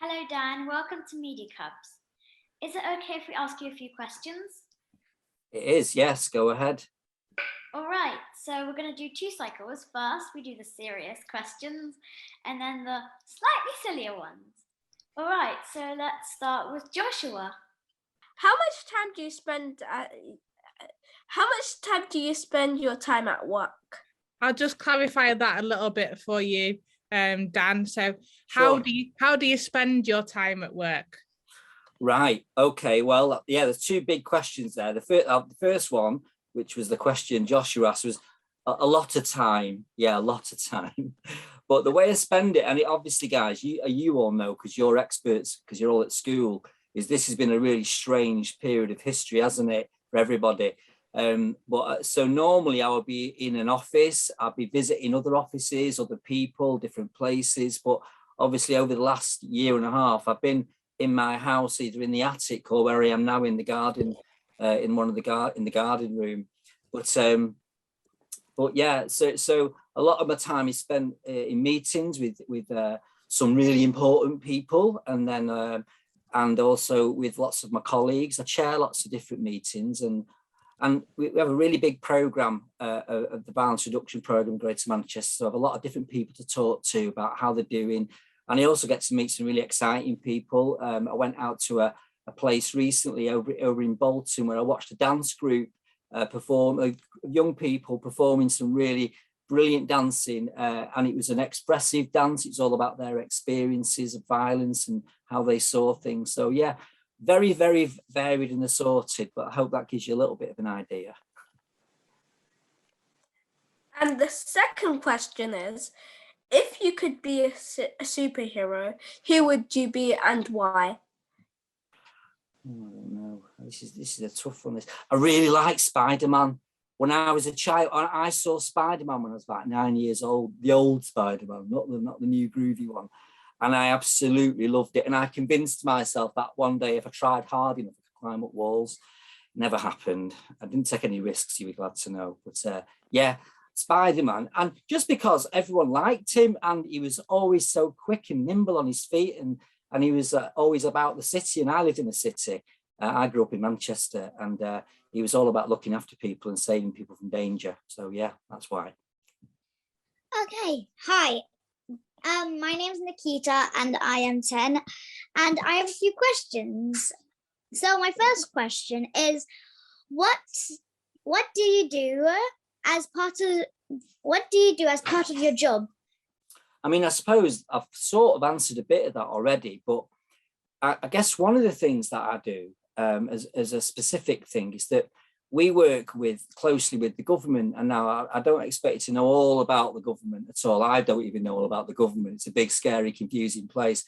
Hello, Dan. Welcome to Media Cubs. Is it okay if we ask you a few questions? It is, yes, go ahead. All right, so we're going to do 2 cycles. First, we do the serious questions and then the slightly sillier ones. All right, so let's start with Joshua. How much time do you spend your time at work? I'll just clarify that a little bit for you, Dan. So Sure. how do you spend your time at work? Right, okay, well, yeah, there's 2 big questions there. The first one, which was the question Joshua asked, was a lot of time. Yeah, a lot of time. But the way I spend it, and it obviously, guys, you all know, because you're experts, because you're all at school, is this has been a really strange period of history, hasn't it, for everybody? So normally I would be in an office, I'd be visiting other offices, other people, different places. But obviously over the last year and a half, I've been in my house, either in the attic or where I am now in the garden, in the garden room. But yeah, so a lot of my time is spent in meetings with some really important people, and then and also with lots of my colleagues. I chair lots of different meetings, and we have a really big program of the violence reduction program in Greater Manchester. So I have a lot of different people to talk to about how they're doing, and I also get to meet some really exciting people. I went out to a place recently over in Bolton where I watched a dance group perform, young people performing some really brilliant dancing, and it was an expressive dance. It's all about their experiences of violence and how they saw things. So yeah, very, very varied and assorted, but I hope that gives you a little bit of an idea. And the second question is, if you could be a superhero, who would you be and why? I don't know. This is a tough one. I really like Spider-Man. When I was a child, I saw Spider-Man when I was about 9 years old, the old Spider-Man, not the new groovy one. And I absolutely loved it. And I convinced myself that one day, if I tried hard enough, I could climb up walls. Never happened. I didn't take any risks, you were glad to know. But yeah, Spider-Man. And just because everyone liked him, and he was always so quick and nimble on his feet, and he was always about the city, and I lived in the city. I grew up in Manchester, and he was all about looking after people and saving people from danger. So yeah, that's why. Okay, hi. My name's Nikita and I am 10, and I have a few questions. So my first question is, what do you do as part of your job? I mean, I suppose I've sort of answered a bit of that already, but I guess one of the things that I do as a specific thing is that we work closely with the government. And now I don't expect you to know all about the government at all. I don't even know all about the government. It's a big, scary, confusing place.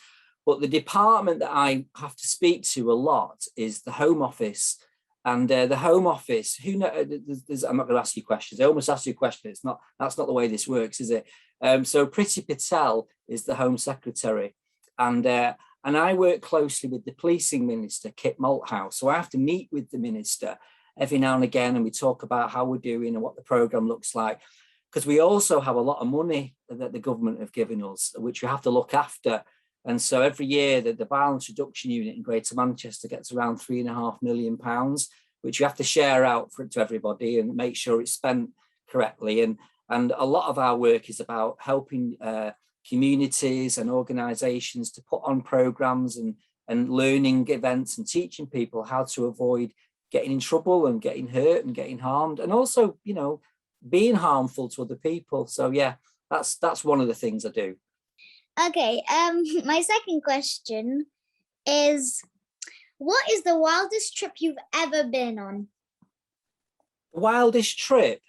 But the department that I have to speak to a lot is the Home Office. And the Home Office, I'm not going to ask you questions. I almost asked you a question. That's not the way this works, is it? So Priti Patel is the Home Secretary. And I work closely with the Policing Minister, Kit Malthouse. So I have to meet with the Minister every now and again, and we talk about how we're doing and what the programme looks like. Because we also have a lot of money that the government have given us, which we have to look after. And so every year the Violence Reduction Unit in Greater Manchester gets around £3.5 million, which you have to share out to everybody and make sure it's spent correctly. And a lot of our work is about helping communities and organisations to put on programmes and learning events and teaching people how to avoid getting in trouble and getting hurt and getting harmed, and also, you know, being harmful to other people. So yeah, that's one of the things I do. Okay, my second question is, what is the wildest trip you've ever been on? Wildest trip?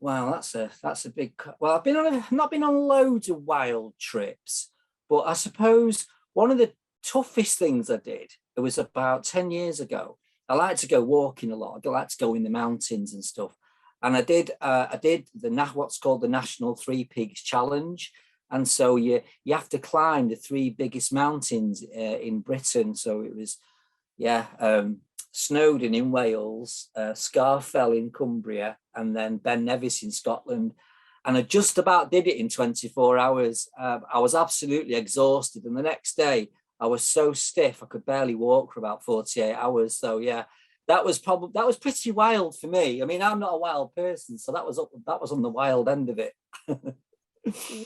Wow, that's a big. Well, I've not been on loads of wild trips, but I suppose one of the toughest things I did, it was about 10 years ago. I like to go walking a lot. I like to go in the mountains and stuff. And I did what's called the National Three Peaks Challenge. And so you have to climb the 3 biggest mountains in Britain. So it was, Snowdon in Wales, Scafell in Cumbria, and then Ben Nevis in Scotland. and I just about did it in 24 hours. I was absolutely exhausted, and the next day I was so stiff I could barely walk for about 48 hours. So yeah, that was pretty wild for me. I mean, I'm not a wild person, so that was on the wild end of it.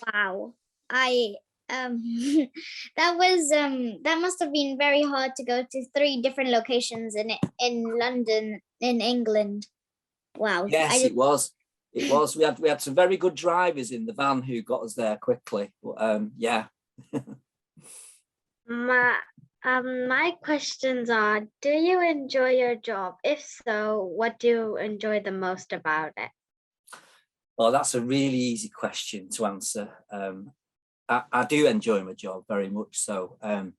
Wow. I that must have been very hard to go to 3 different locations in London, in England. Wow. Yes, it was. It was. We had some very good drivers in the van who got us there quickly. But, yeah. My questions are, do you enjoy your job? If so, what do you enjoy the most about it? Well, that's a really easy question to answer. I do enjoy my job very much so. I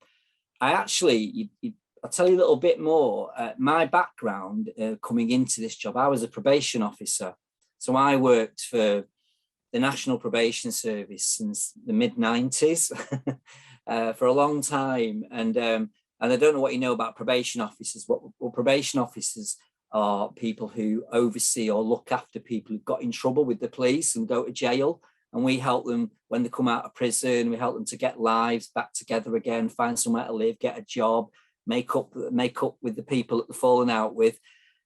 actually, I'll tell you a little bit more. My background coming into this job, I was a probation officer. So I worked for the National Probation Service since the mid-90s for a long time. And I don't know what you know about probation officers. What probation officers are people who oversee or look after people who've got in trouble with the police and go to jail. And we help them when they come out of prison. We help them to get lives back together again, find somewhere to live, get a job, make up with the people that they're falling out with.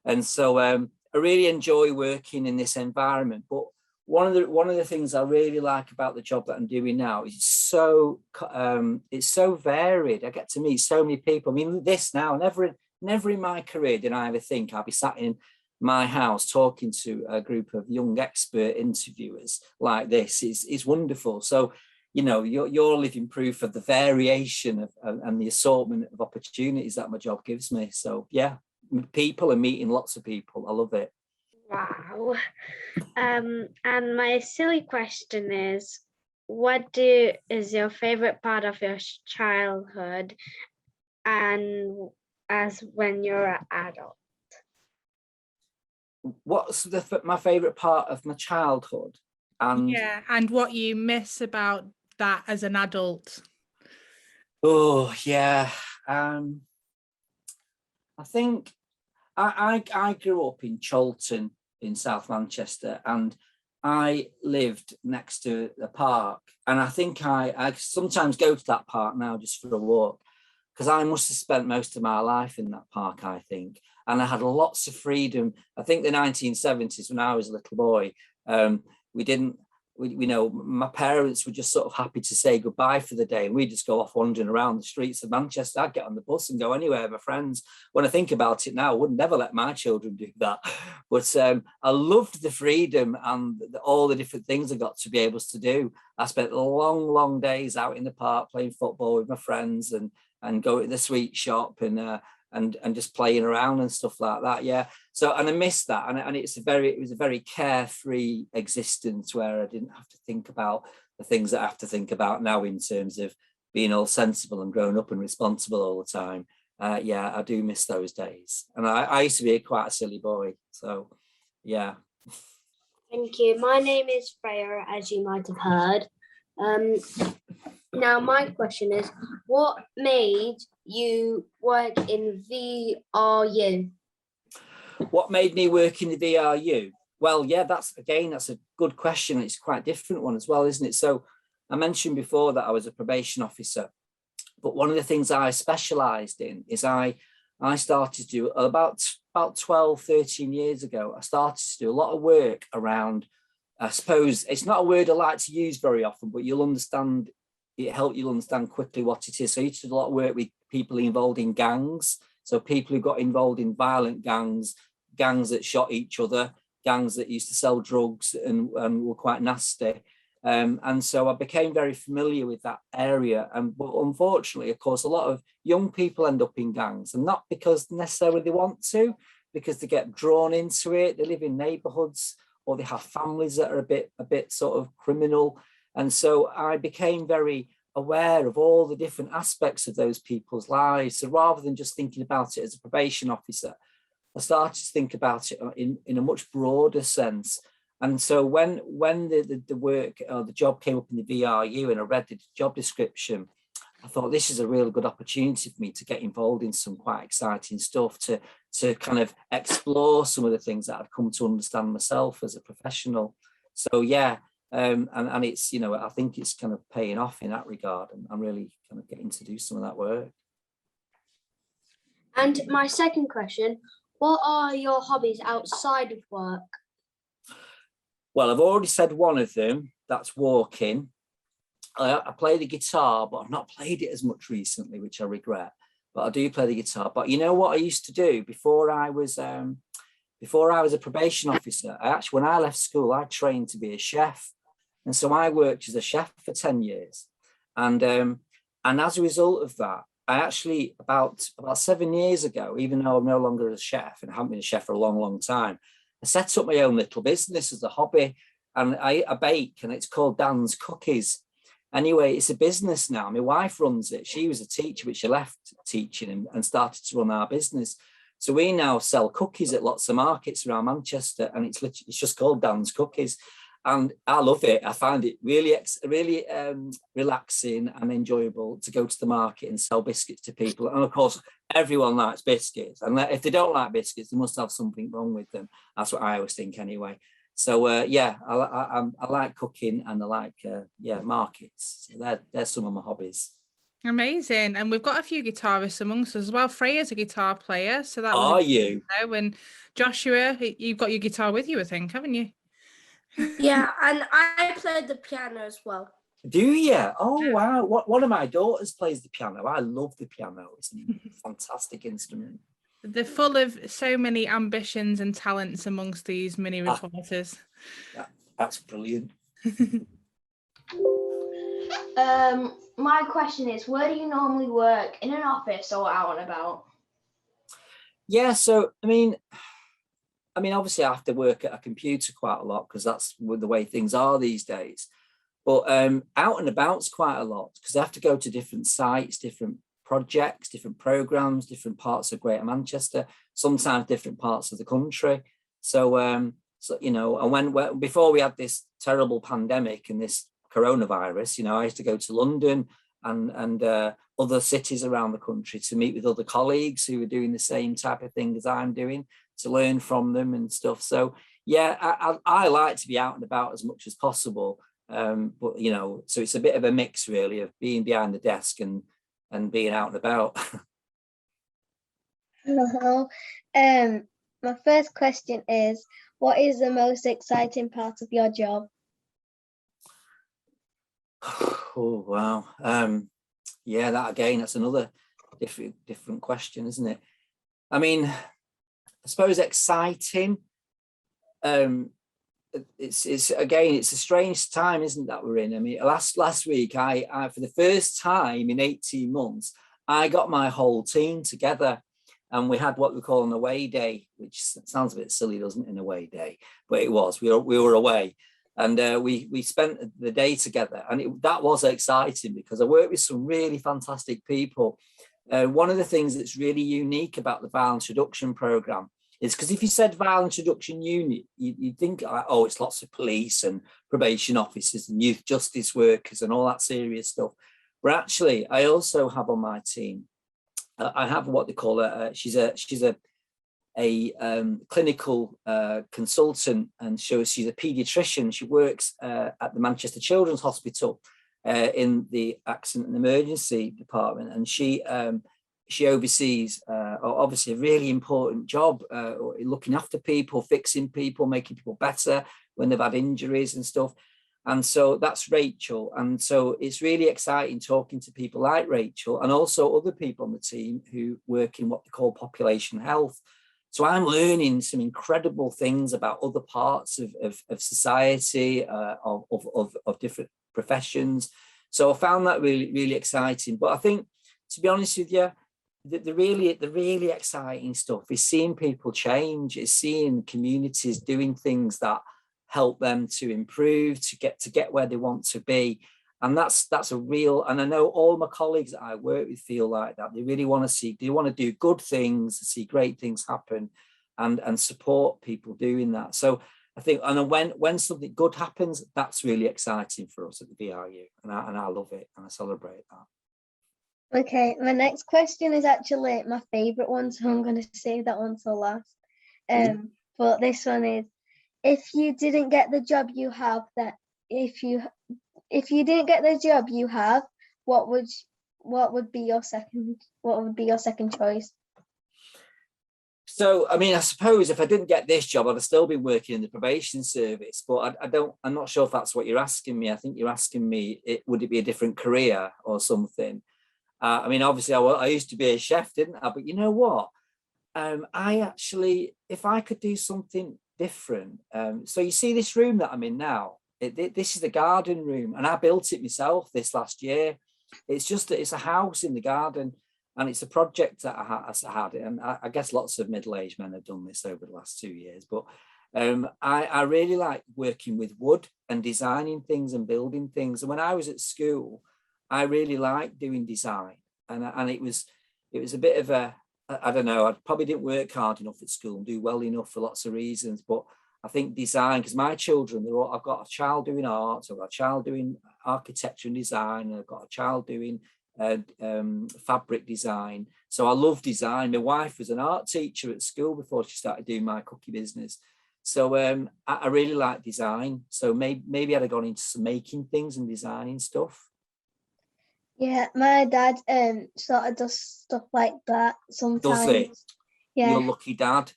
And so I really enjoy working in this environment. But one of the things I really like about the job that I'm doing now is it's so varied. I get to meet so many people. I mean, this now, never in my career did I ever think I'd be sat in my house talking to a group of young expert interviewers like this. Is wonderful. So, you know, you're living proof of the variation and the assortment of opportunities that my job gives me. So yeah, people and meeting lots of people. I love it. Wow. And my silly question is, what is your favorite part of your childhood and as when you're an adult? What's my favorite part of my childhood? And yeah, and what you miss about that as an adult? Oh yeah, I think I grew up in Chorlton in South Manchester, and I lived next to the park, and I think I sometimes go to that park now just for a walk, because I must have spent most of my life in that park, I think, and I had lots of freedom. I think the 1970s, when I was a little boy, my parents were just sort of happy to say goodbye for the day, and we'd just go off wandering around the streets of Manchester. I'd get on the bus and go anywhere with my friends. When I think about it now, I would never let my children do that. But I loved the freedom and all the different things I got to be able to do. I spent long days out in the park playing football with my friends and go to the sweet shop and just playing around and stuff like that. Yeah. So, and I missed that. And it was a very carefree existence where I didn't have to think about the things that I have to think about now in terms of being all sensible and grown up and responsible all the time. Yeah, I do miss those days. And I used to be quite a silly boy. So, yeah. Thank you. My name is Freya, as you might have heard. Now, my question is, what made you work in VRU? What made me work in the VRU? Well, yeah, that's a good question. It's quite a different one as well, isn't it? So I mentioned before that I was a probation officer, but one of the things I specialised in is I started to do about 12, 13 years ago, I started to do a lot of work around, I suppose, it's not a word I like to use very often, but you'll understand quickly what it is. So I used to do a lot of work with people involved in gangs. So people who got involved in violent gangs that shot each other, gangs that used to sell drugs and were quite nasty. And so I became very familiar with that area. But unfortunately, of course, a lot of young people end up in gangs, and not because necessarily they want to, because they get drawn into it. They live in neighborhoods, or they have families that are a bit sort of criminal. And so I became very aware of all the different aspects of those people's lives. So rather than just thinking about it as a probation officer, I started to think about it in a much broader sense. And so when the work or the job came up in the VRU and I read the job description, I thought this is a really good opportunity for me to get involved in some quite exciting stuff, to kind of explore some of the things that I've come to understand myself as a professional. So yeah, And it's, you know, I think it's kind of paying off in that regard, and I'm really kind of getting to do some of that work. And my second question, what are your hobbies outside of work? Well, I've already said one of them, that's walking. I play the guitar, but I've not played it as much recently, which I regret. But I do play the guitar. But you know what I used to do before I was a probation officer? When I left school, I trained to be a chef, and so I worked as a chef for 10 years. And as a result of that, I actually about 7 years ago, even though I'm no longer a chef and haven't been a chef for a long, long time, I set up my own little business as a hobby, and I bake, and it's called Dan's Cookies. Anyway, it's a business now. My wife runs it. She was a teacher, but she left teaching and started to run our business. So we now sell cookies at lots of markets around Manchester, and it's just called Dan's Cookies. And I love it. I find it really relaxing and enjoyable to go to the market and sell biscuits to people. And of course, everyone likes biscuits. And if they don't like biscuits, they must have something wrong with them. That's what I always think anyway. So yeah, I like cooking, and I like markets. So they're some of my hobbies. Amazing. And we've got a few guitarists amongst us as well. Freya's a guitar player, so that Are you? And Joshua, you've got your guitar with you, I think, haven't you? Yeah, and I played the piano as well. Do you? Oh wow! One of my daughters plays the piano. I love the piano. It's a fantastic instrument. They're full of so many ambitions and talents amongst these mini reporters. That's brilliant. My question is, where do you normally work? In an office or out and about? Yeah, so I mean, obviously I have to work at a computer quite a lot because that's the way things are these days. But out and about's quite a lot because I have to go to different sites, different projects, different programs, different parts of Greater Manchester, sometimes different parts of the country. So, you know, and when before we had this terrible pandemic and this coronavirus, you know, I used to go to London and other cities around the country to meet with other colleagues who were doing the same type of thing as I'm doing, to learn from them and stuff. So yeah, I like to be out and about as much as possible. But you know, so it's a bit of a mix really of being behind the desk and being out and about. Hello. My first question is, what is the most exciting part of your job? Oh wow. Yeah, that again, that's another different question, isn't it? I mean, I suppose exciting. It's a strange time, isn't that we're in? I mean, last week, I for the first time in 18 months, I got my whole team together, and we had what we call an away day, which sounds a bit silly, doesn't it, an away day? But it was. We were away, and we spent the day together, and that was exciting because I worked with some really fantastic people. One of the things that's really unique about the Violence Reduction Programme is because if you said Violence Reduction Unit, you'd think, oh, it's lots of police and probation officers and youth justice workers and all that serious stuff. But actually, I also have on my team, I have what they call she's a clinical consultant, and she's a paediatrician. She works at the Manchester Children's Hospital in the accident and emergency department, and she oversees obviously a really important job, looking after people, fixing people, making people better when they've had injuries and stuff. And so that's Rachel. And so it's really exciting talking to people like Rachel and also other people on the team who work in what they call population health. So I'm learning some incredible things about other parts of society, of different professions. So I found that really, really exciting. But I think, to be honest with you, the really exciting stuff is seeing people change, is seeing communities doing things that help them to improve, to get where they want to be. And that's a real, and I know all my colleagues that I work with feel like that. They really want to do good things, see great things happen, and support people doing that. So I think, and when something good happens, that's really exciting for us at the VRU, and I love it and I celebrate that. Okay, my next question is actually my favourite one, so I'm going to save that one till last. But this one is, if you didn't get the job you have, if you didn't get the job you have, what would be your second choice? So, I mean, I suppose if I didn't get this job, I'd still be working in the probation service, but I'm not sure if that's what you're asking me. I think you're asking me, would it be a different career or something? I mean, obviously I used to be a chef, didn't I? But you know what? I actually, if I could do something different, so you see this room that I'm in now, this is the garden room, and I built it myself this last year. It's a house in the garden, and it's a project that I had, and I guess lots of middle-aged men have done this over the last 2 years, but I really like working with wood and designing things and building things. And when I was at school, I really liked doing design, and it was a bit of a, I don't know, I probably didn't work hard enough at school and do well enough for lots of reasons, but I think design, because my children, I've got a child doing art, I've got a child doing architecture and design, and I've got a child doing fabric design. So I love design. My wife was an art teacher at school before she started doing my cookie business. So I really like design. So maybe I'd have gone into some making things and designing stuff. Yeah, my dad sort of does stuff like that sometimes. Does it? Yeah. You're a lucky dad.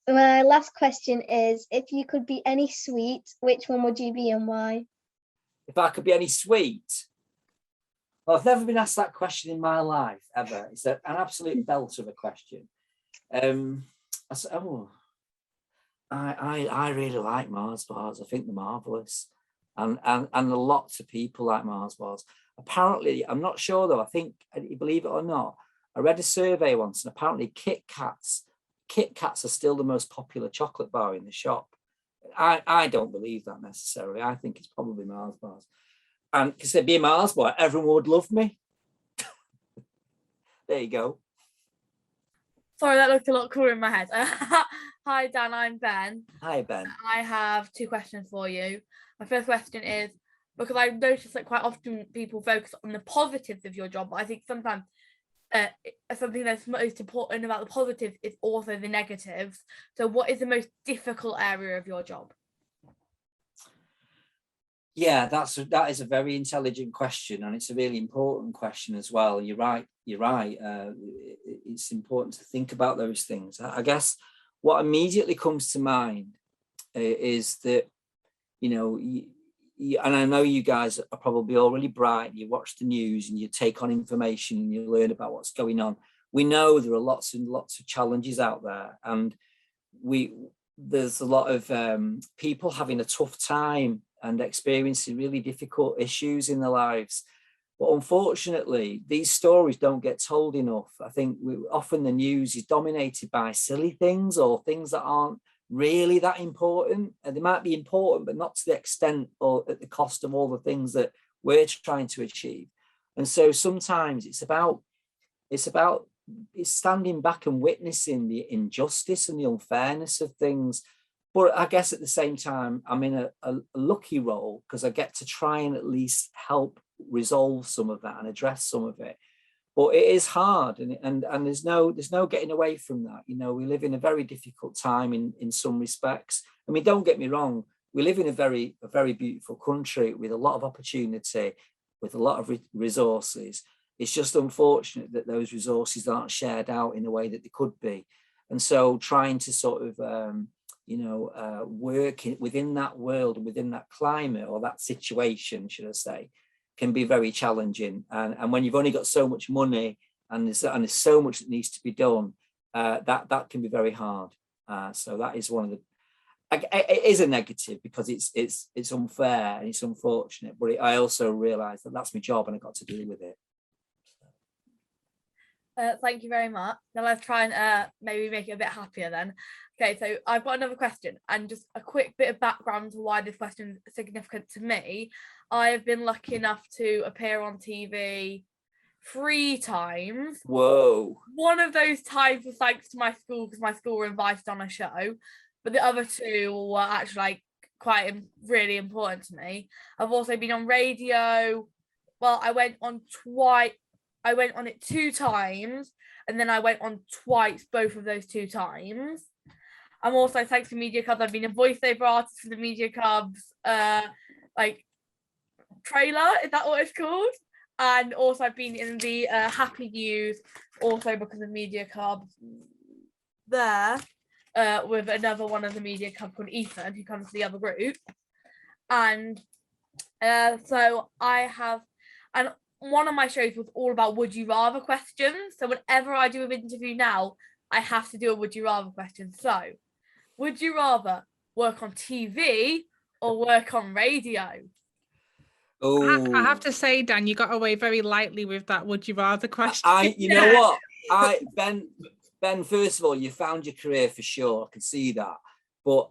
My last question is, if you could be any sweet, which one would you be and why? If I could be any sweet? Well, I've never been asked that question in my life, ever. It's an absolute belt of a question. I really like Mars bars. I think they're marvellous. And lots of people like Mars bars. Apparently, I'm not sure though, I think, believe it or not, I read a survey once, and apparently Kit Kats are still the most popular chocolate bar in the shop. I don't believe that necessarily. I think it's probably Mars bars. And because there'd be a Mars bar, everyone would love me. There you go. Sorry, that looked a lot cooler in my head. Hi, Dan, I'm Ben. Hi, Ben. I have 2 questions for you. My first question is, because I've noticed that quite often people focus on the positives of your job, but I think sometimes something that's most important about the positives is also the negatives. So what is the most difficult area of your job? Yeah, that is a very intelligent question, and it's a really important question as well. You're right. It's important to think about those things. I guess what immediately comes to mind is that, you know, and I know you guys are probably all really bright. You watch the news and you take on information and you learn about what's going on. We know there are lots and lots of challenges out there, and there's a lot of people having a tough time and experiencing really difficult issues in their lives. But unfortunately, these stories don't get told enough. I think often the news is dominated by silly things or things that aren't really that important. And they might be important, but not to the extent or at the cost of all the things that we're trying to achieve. And so sometimes it's standing back and witnessing the injustice and the unfairness of things. But I guess at the same time, I'm in a lucky role because I get to try and at least help resolve some of that and address some of it. But it is hard, and there's no getting away from that. You know, we live in a very difficult time in some respects. I mean, don't get me wrong, we live in a very beautiful country with a lot of opportunity, with a lot of resources. It's just unfortunate that those resources aren't shared out in the way that they could be. And so trying to sort of work within that world, within that climate or that situation, should I say, can be very challenging. And when you've only got so much money and there's so much that needs to be done, that can be very hard. So that is one of the, it is a negative because it's unfair and it's unfortunate, but I also realise that that's my job and I've got to deal with it. Thank you very much. Now let's try and maybe make it a bit happier then. Okay, so I've got another question, and just a quick bit of background to why this question is significant to me. I have been lucky enough to appear on TV 3 times. Whoa. One of those times was thanks to my school, because my school were invited on a show, but the other 2 were actually quite really important to me. I've also been on radio. Well, I went on it 2 times, and then I went on twice, both of those 2 times. I'm also, thanks to Media Cubs, I've been a voiceover artist for the Media Cubs like trailer, is that what it's called? And also I've been in the Happy News, also because of Media Cubs there, with another one of the Media Cubs called Ethan, who comes to the other group. And so I have, and one of my shows was all about would you rather questions. So whenever I do an interview now, I have to do a would you rather question. So would you rather work on TV or work on radio? I have to say, Dan, you got away very lightly with that would you rather question. You know what? Ben, first of all, you found your career for sure. I can see that. But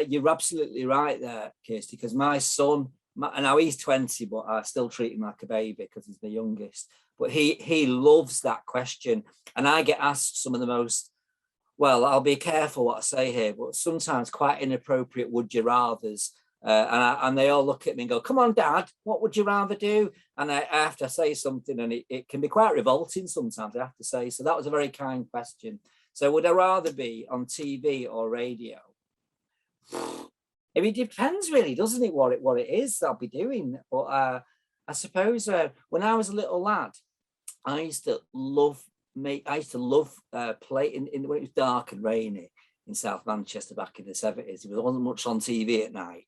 you're absolutely right there, Kirsty, because my son, now he's 20, but I still treat him like a baby because he's the youngest. But he loves that question. And I get asked some of the most, well, I'll be careful what I say here, but sometimes quite inappropriate would you rathers. And they all look at me and go, come on, Dad, what would you rather do? And I have to say something, and it can be quite revolting sometimes, I have to say. So that was a very kind question. So would I rather be on TV or radio? It depends really, doesn't it, what it is I'll be doing. But I suppose when I was a little lad, I used to love playing when it was dark and rainy in South Manchester back in the 70s. There wasn't much on TV at night,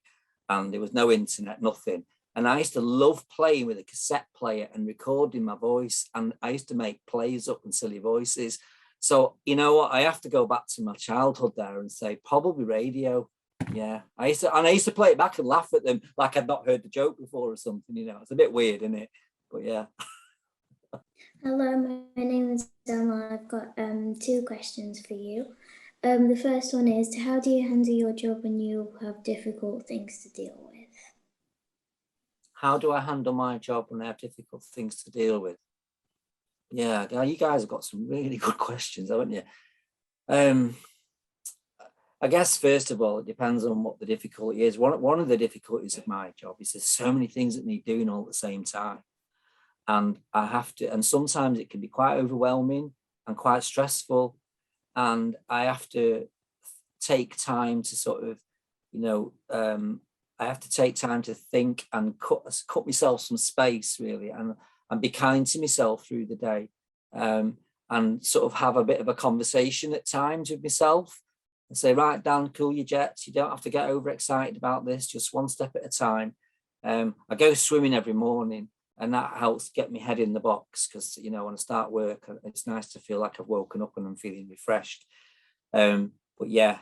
and there was no internet, nothing. And I used to love playing with a cassette player and recording my voice. And I used to make plays up and silly voices. So, you know what? I have to go back to my childhood there and say probably radio. Yeah. I used to play it back and laugh at them like I'd not heard the joke before or something, you know. It's a bit weird, isn't it? But yeah. Hello, my name is Selma. I've got 2 questions for you. The first one is, how do you handle your job when you have difficult things to deal with? How do I handle my job when I have difficult things to deal with? Yeah, you guys have got some really good questions, haven't you? I guess, first of all, it depends on what the difficulty is. One of the difficulties of my job is there's so many things that need doing all at the same time. And I have to, and sometimes it can be quite overwhelming and quite stressful. And I have to take time to sort of, you know, I have to take time to think and cut myself some space really, and be kind to myself through the day, and sort of have a bit of a conversation at times with myself and say, right, Dan, cool your jets. You don't have to get overexcited about this, just one step at a time. I go swimming every morning, and that helps get my head in the box because, you know, when I start work, it's nice to feel like I've woken up and I'm feeling refreshed. But yeah,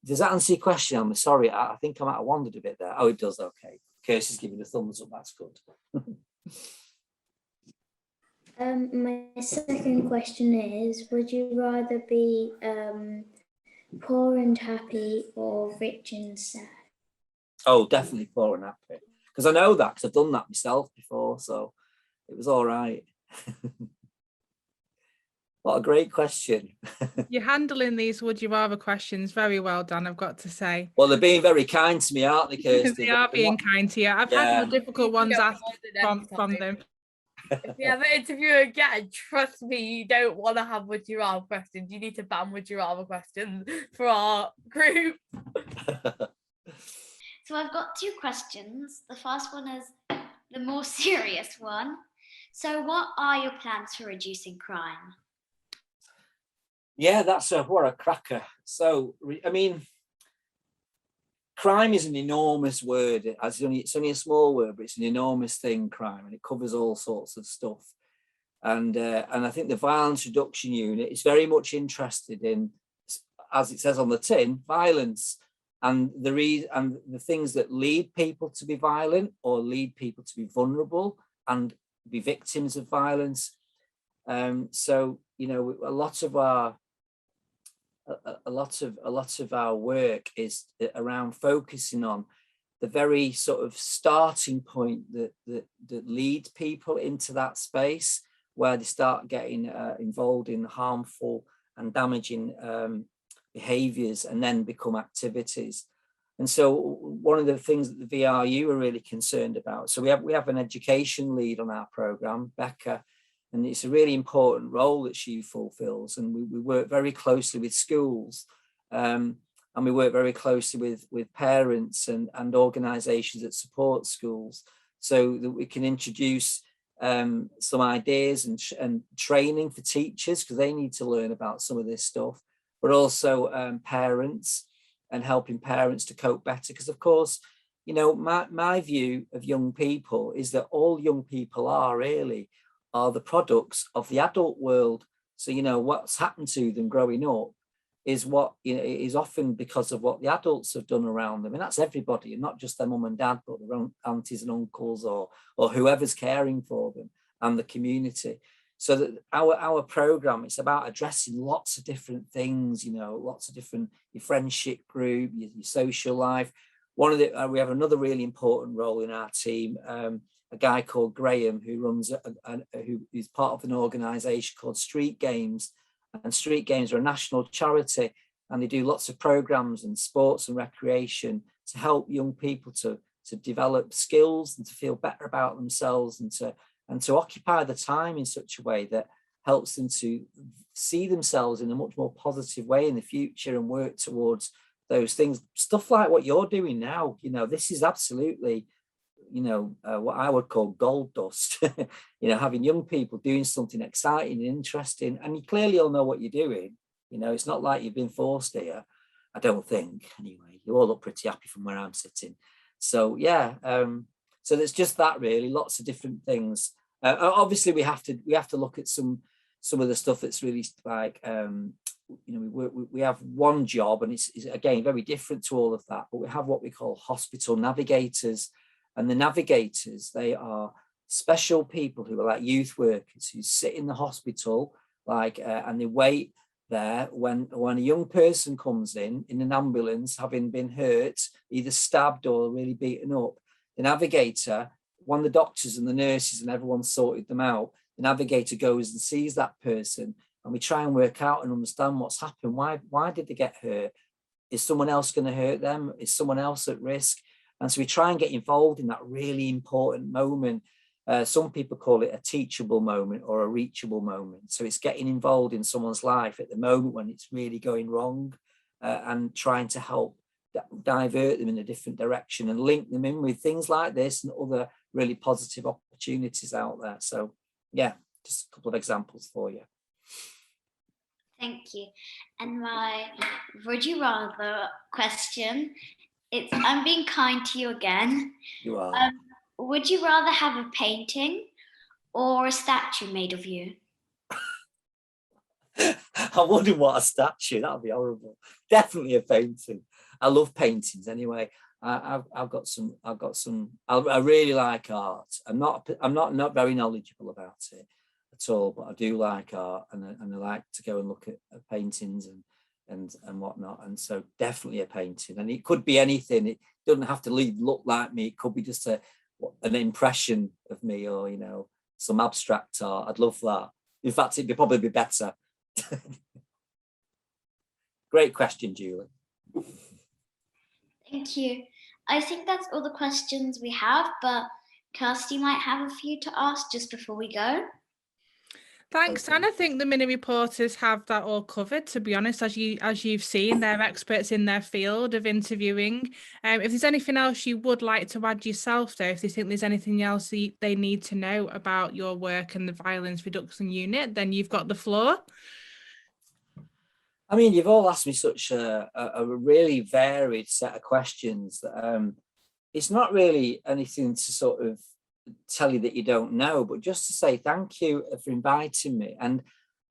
does that answer your question? I'm sorry, I think I might have wandered a bit there. Oh, it does, okay. Kirsty's giving a thumbs up, that's good. My second question is, would you rather be poor and happy or rich and sad? Oh, definitely poor and happy. Because I know that, because I've done that myself before, so it was all right. What a great question. You're handling these would you rather questions very well, Dan, I've got to say. Well, they're being very kind to me, aren't they, Kirsty? They are being kind to you. I've had more difficult ones asked from them. If you ever interview again, trust me, you don't want to have would you rather questions. You need to ban would you rather questions for our group. So I've got 2 questions. The first one is the more serious one. So what are your plans for reducing crime? Yeah, that's what a cracker. So, I mean, crime is an enormous word. It's only a small word, but it's an enormous thing, crime, and it covers all sorts of stuff. And I think the Violence Reduction Unit is very much interested in, as it says on the tin, violence and the things that lead people to be violent or lead people to be vulnerable and be victims of violence. So, you know, a lot of our work is around focusing on the very sort of starting point that lead people into that space where they start getting involved in harmful and damaging behaviors and then become activities. And so one of the things that the VRU are really concerned about, so we have an education lead on our program, Becca, and it's a really important role that she fulfills. And we work very closely with schools And we work very closely with parents and organisations that support schools, so that we can introduce some ideas and training for teachers, because they need to learn about some of this stuff, but also parents, and helping parents to cope better. Because of course, you know, my view of young people is that all young people are the products of the adult world. So, you know, what's happened to them growing up is what, you know, is often because of what the adults have done around them. And that's everybody, and not just their mum and dad, but their own aunties and uncles, or whoever's caring for them, and the community. So that our program, it's about addressing lots of different things, you know, lots of different, your friendship group, your social life. One of the, we have another really important role in our team, a guy called Graham, who runs, who is part of an organisation called Street Games. And Street Games are a national charity, and they do lots of programs and sports and recreation to help young people to develop skills and to feel better about themselves, and to occupy the time in such a way that helps them to see themselves in a much more positive way in the future and work towards those things. Stuff like what you're doing now, you know, this is absolutely, you know, what I would call gold dust. You know, having young people doing something exciting and interesting, and you clearly all know what you're doing. You know, it's not like you've been forced here, I don't think. Anyway, you all look pretty happy from where I'm sitting. So yeah, so there's just that, really, lots of different things. Obviously, we have to look at some of the stuff that's really like, you know, we have one job, and it's again very different to all of that. But we have what we call hospital navigators. And the navigators, they are special people who are like youth workers who sit in the hospital, like, and they wait there when a young person comes in an ambulance, having been hurt, either stabbed or really beaten up. The navigator, one of the doctors and the nurses and everyone sorted them out. The navigator goes and sees that person, and we try and work out and understand what's happened. Why did they get hurt? Is someone else going to hurt them? Is someone else at risk? And so we try and get involved in that really important moment. Some people call it a teachable moment or a reachable moment. So it's getting involved in someone's life at the moment when it's really going wrong, and trying to help divert them in a different direction and link them in with things like this and other really positive opportunities out there. So yeah, just a couple of examples for you. Thank you. And my would you rather question, I'm being kind to you again. You are. Would you rather have a painting or a statue made of you? I wouldn't want a statue. That would be horrible. Definitely a painting. I love paintings anyway. I really like art. I'm not very knowledgeable about it at all, but I do like art, and I like to go and look at paintings and whatnot. And so definitely a painting, and it could be anything. It doesn't have to look like me. It could be just an impression of me, or, you know, some abstract art. I'd love that. In fact, it'd probably be better. Great question, Julie. Thank you. I think that's all the questions we have, but Kirsty might have a few to ask just before we go. Thanks, and I think the mini reporters have that all covered. To be honest, as you've seen, they're experts in their field of interviewing. If there's anything else you would like to add yourself, though, if you think there's anything else they need to know about your work and the violence reduction unit, then you've got the floor. I mean, you've all asked me such a really varied set of questions that it's not really anything to sort of tell you that you don't know, but just to say thank you for inviting me. And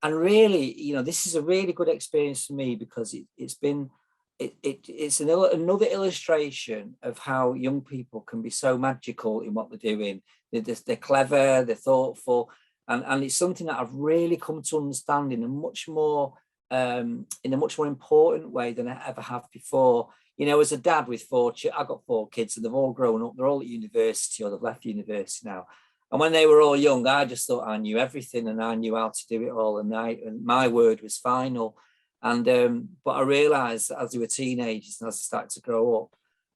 really, you know, this is a really good experience for me, because it's another illustration of how young people can be so magical in what they're doing. They're clever, they're thoughtful, and it's something that I've really come to understand in a much more important way than I ever have before. You know, as a dad with I've got 4 kids, and they've all grown up. They're all at university, or they've left university now. And when they were all young, I just thought I knew everything and I knew how to do it all, and my word was final. And but I realised as they were teenagers and as they started to grow up,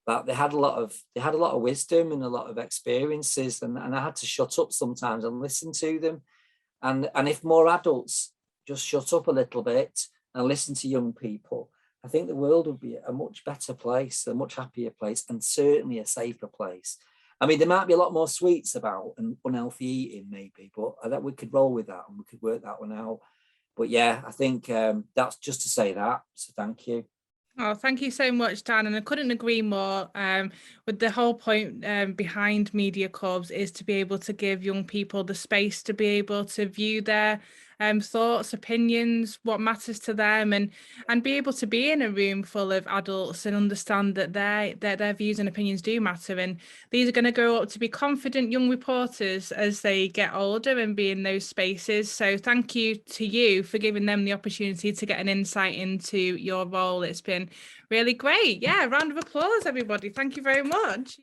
that they had a lot of wisdom and a lot of experiences, and I had to shut up sometimes and listen to them. And if more adults just shut up a little bit and listen to young people, I think the world would be a much better place, a much happier place, and certainly a safer place. I mean, there might be a lot more sweets about and unhealthy eating maybe, but I think we could roll with that and we could work that one out. But yeah, I think that's just to say that. So thank you. Oh, thank you so much, Dan. And I couldn't agree more with the whole point behind Media Corps is to be able to give young people the space to be able to view their thoughts, opinions, what matters to them, and be able to be in a room full of adults and understand that their views and opinions do matter. And these are going to grow up to be confident young reporters as they get older and be in those spaces. So thank you to you for giving them the opportunity to get an insight into your role. It's been really great. Yeah, round of applause, everybody. Thank you very much.